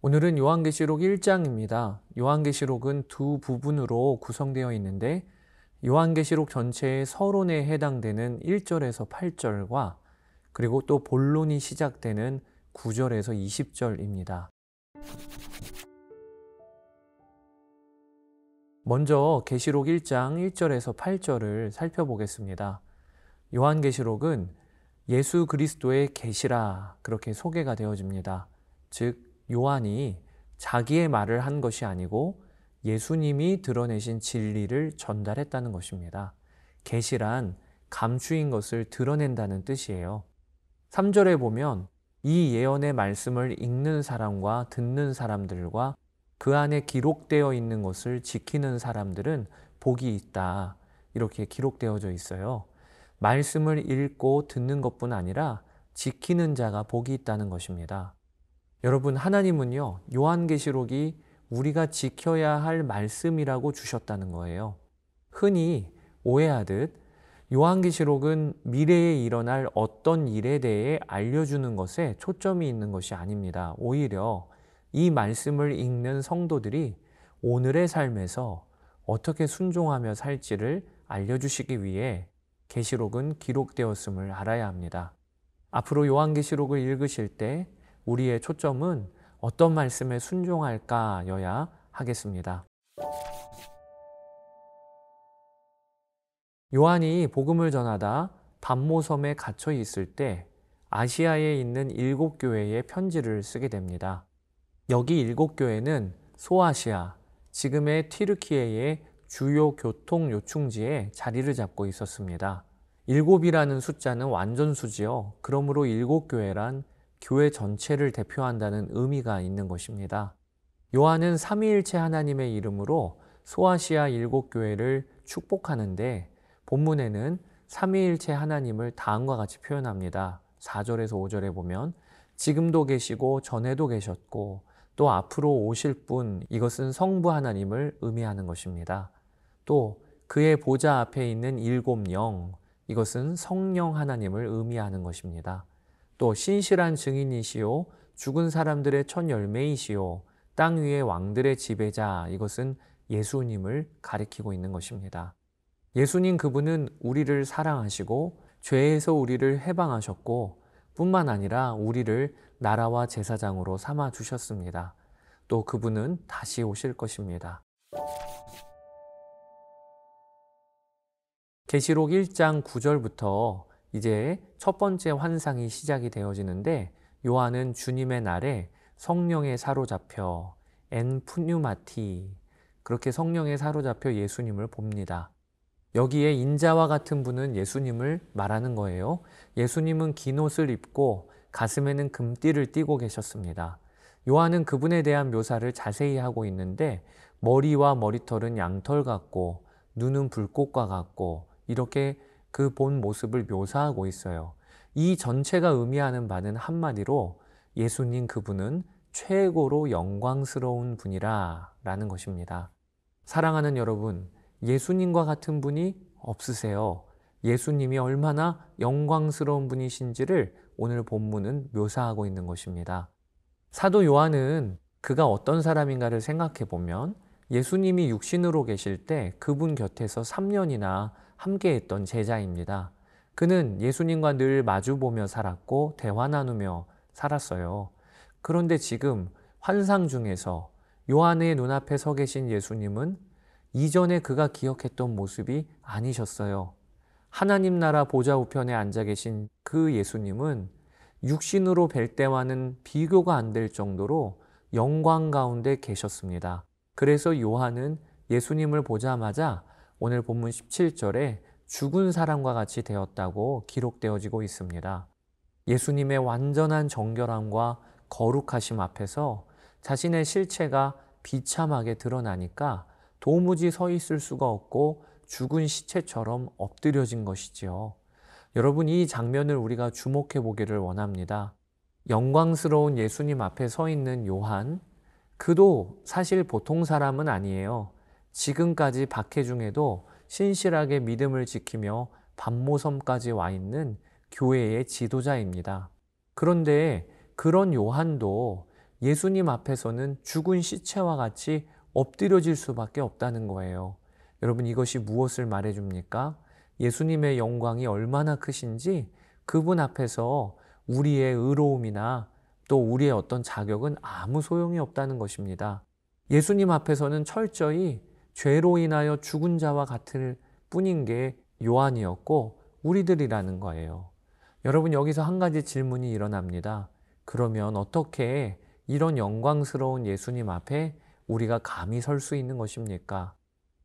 오늘은 요한계시록 1장입니다. 요한계시록은 두 부분으로 구성되어 있는데 요한계시록 전체의 서론에 해당되는 1절에서 8절과 그리고 또 본론이 시작되는 9절에서 20절입니다. 먼저 계시록 1장 1절에서 8절을 살펴보겠습니다. 요한계시록은 예수 그리스도의 계시라 그렇게 소개가 되어집니다. 즉 요한이 자기의 말을 한 것이 아니고 예수님이 드러내신 진리를 전달했다는 것입니다. 계시란 감추인 것을 드러낸다는 뜻이에요. 3절에 보면 이 예언의 말씀을 읽는 사람과 듣는 사람들과 그 안에 기록되어 있는 것을 지키는 사람들은 복이 있다. 이렇게 기록되어져 있어요. 말씀을 읽고 듣는 것뿐 아니라 지키는 자가 복이 있다는 것입니다. 여러분, 하나님은요, 요한계시록이 우리가 지켜야 할 말씀이라고 주셨다는 거예요. 흔히 오해하듯 요한계시록은 미래에 일어날 어떤 일에 대해 알려주는 것에 초점이 있는 것이 아닙니다. 오히려 이 말씀을 읽는 성도들이 오늘의 삶에서 어떻게 순종하며 살지를 알려주시기 위해 계시록은 기록되었음을 알아야 합니다. 앞으로 요한계시록을 읽으실 때 우리의 초점은 어떤 말씀에 순종할까여야 하겠습니다. 요한이 복음을 전하다 pat모섬에 갇혀 있을 때 아시아에 있는 7교회에 편지를 쓰게 됩니다. 여기 7교회는 소아시아, 지금의 튀르키예의 주요 교통 요충지에 자리를 잡고 있었습니다. 7이라는 숫자는 완전수지요. 그러므로 7교회란 교회 전체를 대표한다는 의미가 있는 것입니다. 요한은 삼위일체 하나님의 이름으로 소아시아 7교회를 축복하는데 본문에는 삼위일체 하나님을 다음과 같이 표현합니다. 4절에서 5절에 보면 지금도 계시고 전에도 계셨고 또 앞으로 오실 분, 이것은 성부 하나님을 의미하는 것입니다. 또 그의 보좌 앞에 있는 7 영, 이것은 성령 하나님을 의미하는 것입니다. 또 신실한 증인이시오, 죽은 사람들의 첫 열매이시오, 땅 위의 왕들의 지배자, 이것은 예수님을 가리키고 있는 것입니다. 예수님 그분은 우리를 사랑하시고 죄에서 우리를 해방하셨고 뿐만 아니라 우리를 나라와 제사장으로 삼아 주셨습니다. 또 그분은 다시 오실 것입니다. 계시록 1장 9절부터 이제 첫 번째 환상이 시작이 되어지는데 요한은 주님의 날에 성령에 사로잡혀 엔 푸뉴마티, 그렇게 성령에 사로잡혀 예수님을 봅니다. 여기에 인자와 같은 분은 예수님을 말하는 거예요. 예수님은 긴 옷을 입고 가슴에는 금띠를 띠고 계셨습니다. 요한은 그분에 대한 묘사를 자세히 하고 있는데 머리와 머리털은 양털 같고 눈은 불꽃과 같고 이렇게 그 본 모습을 묘사하고 있어요. 이 전체가 의미하는 바는 한마디로 예수님 그분은 최고로 영광스러운 분이라 라는 것입니다. 사랑하는 여러분, 예수님과 같은 분이 없으세요. 예수님이 얼마나 영광스러운 분이신지를 오늘 본문은 묘사하고 있는 것입니다. 사도 요한은 그가 어떤 사람인가를 생각해 보면 예수님이 육신으로 계실 때 그분 곁에서 3년이나 함께했던 제자입니다. 그는 예수님과 늘 마주보며 살았고 대화 나누며 살았어요. 그런데 지금 환상 중에서 요한의 눈앞에 서 계신 예수님은 이전에 그가 기억했던 모습이 아니셨어요. 하나님 나라 보좌 우편에 앉아 계신 그 예수님은 육신으로 뵐 때와는 비교가 안 될 정도로 영광 가운데 계셨습니다. 그래서 요한은 예수님을 보자마자 오늘 본문 17절에 죽은 사람과 같이 되었다고 기록되어지고 있습니다. 예수님의 완전한 정결함과 거룩하심 앞에서 자신의 실체가 비참하게 드러나니까 도무지 서 있을 수가 없고 죽은 시체처럼 엎드려진 것이지요. 여러분, 이 장면을 우리가 주목해 보기를 원합니다. 영광스러운 예수님 앞에 서 있는 요한, 그도 사실 보통 사람은 아니에요. 지금까지 박해 중에도 신실하게 믿음을 지키며 pat모섬까지 와 있는 교회의 지도자입니다. 그런데 그런 요한도 예수님 앞에서는 죽은 시체와 같이 엎드려질 수밖에 없다는 거예요. 여러분, 이것이 무엇을 말해줍니까? 예수님의 영광이 얼마나 크신지 그분 앞에서 우리의 의로움이나 또 우리의 어떤 자격은 아무 소용이 없다는 것입니다. 예수님 앞에서는 철저히 죄로 인하여 죽은 자와 같을 뿐인 게 요한이었고 우리들이라는 거예요. 여러분, 여기서 한 가지 질문이 일어납니다. 그러면 어떻게 이런 영광스러운 예수님 앞에 우리가 감히 설 수 있는 것입니까?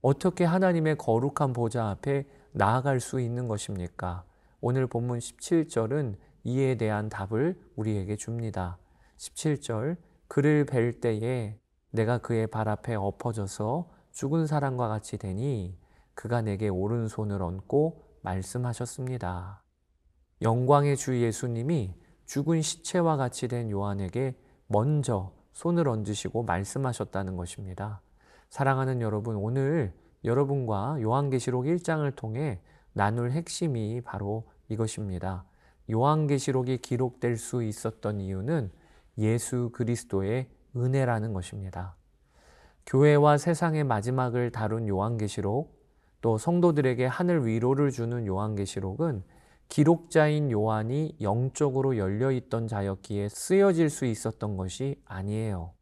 어떻게 하나님의 거룩한 보좌 앞에 나아갈 수 있는 것입니까? 오늘 본문 17절은 이에 대한 답을 우리에게 줍니다. 17절, 그를 뵐 때에 내가 그의 발 앞에 엎어져서 죽은 사람과 같이 되니 그가 내게 오른손을 얹고 말씀하셨습니다. 영광의 주 예수님이 죽은 시체와 같이 된 요한에게 먼저 손을 얹으시고 말씀하셨다는 것입니다. 사랑하는 여러분, 오늘 여러분과 요한계시록 1장을 통해 나눌 핵심이 바로 이것입니다. 요한계시록이 기록될 수 있었던 이유는 예수 그리스도의 은혜라는 것입니다. 교회와 세상의 마지막을 다룬 요한계시록, 또 성도들에게 하늘 위로를 주는 요한계시록은 기록자인 요한이 영적으로 열려있던 자였기에 쓰여질 수 있었던 것이 아니에요.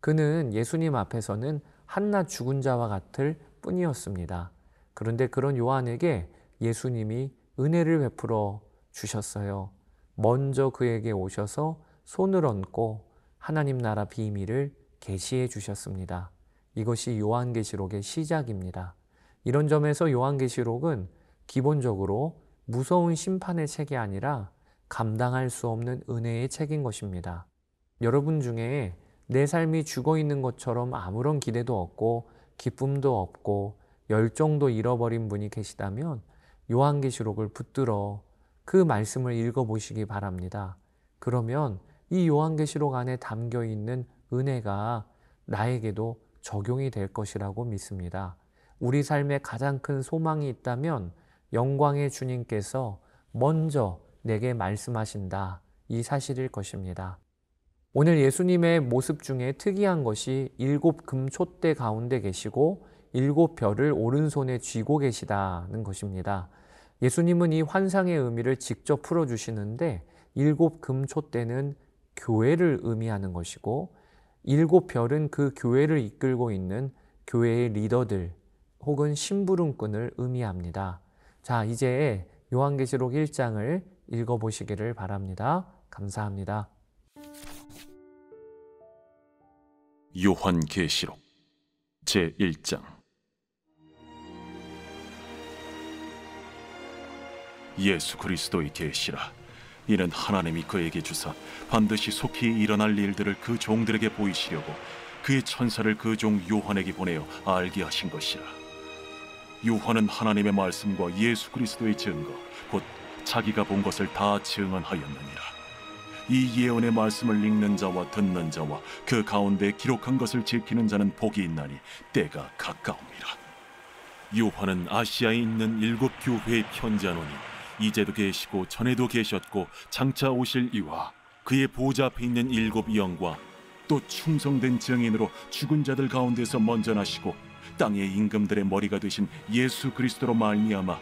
그는 예수님 앞에서는 한낱 죽은 자와 같을 뿐이었습니다. 그런데 그런 요한에게 예수님이 은혜를 베풀어 주셨어요. 먼저 그에게 오셔서 손을 얹고 하나님 나라 비밀을 계시해 주셨습니다. 이것이 요한계시록의 시작입니다. 이런 점에서 요한계시록은 기본적으로 무서운 심판의 책이 아니라 감당할 수 없는 은혜의 책인 것입니다. 여러분 중에 내 삶이 죽어 있는 것처럼 아무런 기대도 없고 기쁨도 없고 열정도 잃어버린 분이 계시다면 요한계시록을 붙들어 그 말씀을 읽어보시기 바랍니다. 그러면 이 요한계시록 안에 담겨 있는 은혜가 나에게도 적용이 될 것이라고 믿습니다. 우리 삶에 가장 큰 소망이 있다면 영광의 주님께서 먼저 내게 말씀하신다, 이 사실일 것입니다. 오늘 예수님의 모습 중에 특이한 것이 7 금촛대 가운데 계시고 7 별을 오른손에 쥐고 계시다는 것입니다. 예수님은 이 환상의 의미를 직접 풀어주시는데 7 금촛대는 교회를 의미하는 것이고 7 별은 그 교회를 이끌고 있는 교회의 리더들 혹은 심부름꾼을 의미합니다. 자, 이제 요한계시록 1장을 읽어보시기를 바랍니다. 감사합니다. 요한계시록 제1장. 예수 그리스도의 계시라. 이는 하나님이 그에게 주사 반드시 속히 일어날 일들을 그 종들에게 보이시려고 그의 천사를 그 종 요한에게 보내어 알게 하신 것이라. 요한은 하나님의 말씀과 예수 그리스도의 증거, 곧 자기가 본 것을 다 증언하였느니라. 이 예언의 말씀을 읽는 자와 듣는 자와 그 가운데 기록한 것을 지키는 자는 복이 있나니 때가 가까움이라. 요한은 아시아에 있는 7 교회에 편지하노니 이제도 계시고 전에도 계셨고 장차 오실 이와 그의 보좌 앞에 있는 7 영과 또 충성된 증인으로 죽은 자들 가운데서 먼저 나시고 땅의 임금들의 머리가 되신 예수 그리스도로 말미암아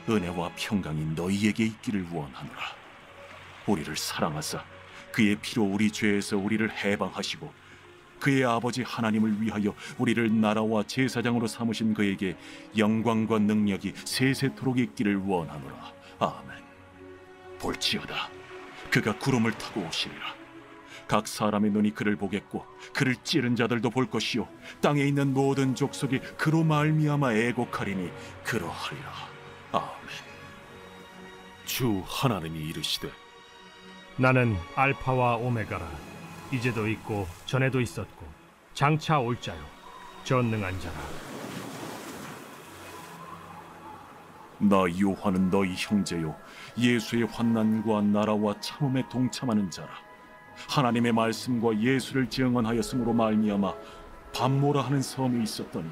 은혜와 평강이 너희에게 있기를 원하노라. 우리를 사랑하사 그의 피로 우리 죄에서 우리를 해방하시고 그의 아버지 하나님을 위하여 우리를 나라와 제사장으로 삼으신 그에게 영광과 능력이 세세토록 있기를 원하노라. 아멘. 볼지어다, 그가 구름을 타고 오시리라. 각 사람의 눈이 그를 보겠고 그를 찌른 자들도 볼 것이요 땅에 있는 모든 족속이 그로 말미암아 애곡하리니 그러하리라. 아멘. 주 하나님이 이르시되 나는 알파와 오메가라. 이제도 있고 전에도 있었고 장차 올 자요 전능한 자라. 나 요한은 너희 형제요 예수의 환난과 나라와 참음에 동참하는 자라. 하나님의 말씀과 예수를 증언하였으므로 말미암아 밤모라 하는 섬에 있었더니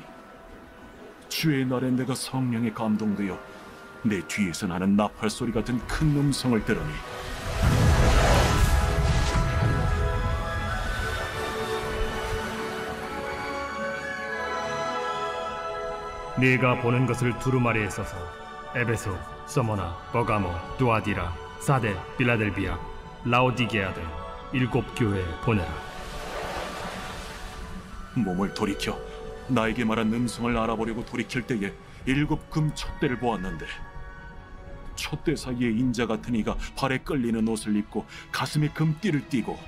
주의 날에 내가 성령에 감동되어 내 뒤에서 나는 나팔 소리 같은 큰 음성을 들으니 네가 보는 것을 두루마리에 써서 에베소, 서머나, 버가모, 두아디라, 사데, 빌라델비아, 라오디게아 등 7 교회에 보내라. 몸을 돌이켜 나에게 말한 음성을 알아보려고 돌이킬 때에 7 금 촛대를 보았는데, 촛대 사이에 인자 같은 이가 발에 끌리는 옷을 입고 가슴에 금띠를 띠고,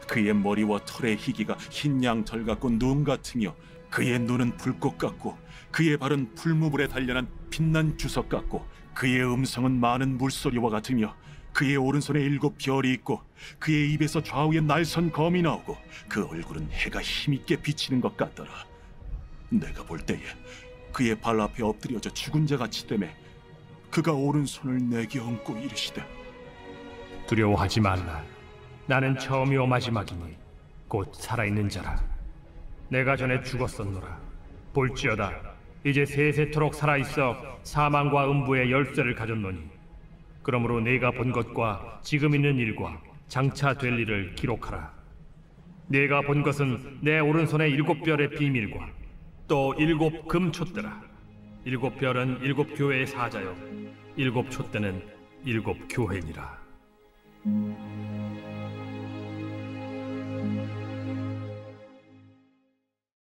그의 머리와 털의 희기가 흰 양털 같고 눈 같으며, 그의 눈은 불꽃 같고, 그의 발은 풀무불에 단련한 빛난 주석 같고, 그의 음성은 많은 물소리와 같으며, 그의 오른손에 7 별이 있고, 그의 입에서 좌우에 날선 검이 나오고, 그 얼굴은 해가 힘있게 비치는 것 같더라. 내가 볼 때에 그의 발 앞에 엎드려져 죽은 자 같이 되매, 그가 오른손을 내게 얹고 이르시되, 두려워하지 말라. 나는 처음이요 마지막이니 곧 살아있는 자라. 내가 전에 죽었었노라. 볼지어다 이제 세세토록 살아있어 사망과 음부의 열쇠를 가졌노니, 그러므로 내가 본 것과 지금 있는 일과 장차 될 일을 기록하라. 내가 본 것은 내 오른손의 7 별의 비밀과 또 7 금촛대라. 7 별은 7 교회의 사자요 7 촛대는 7 교회니라.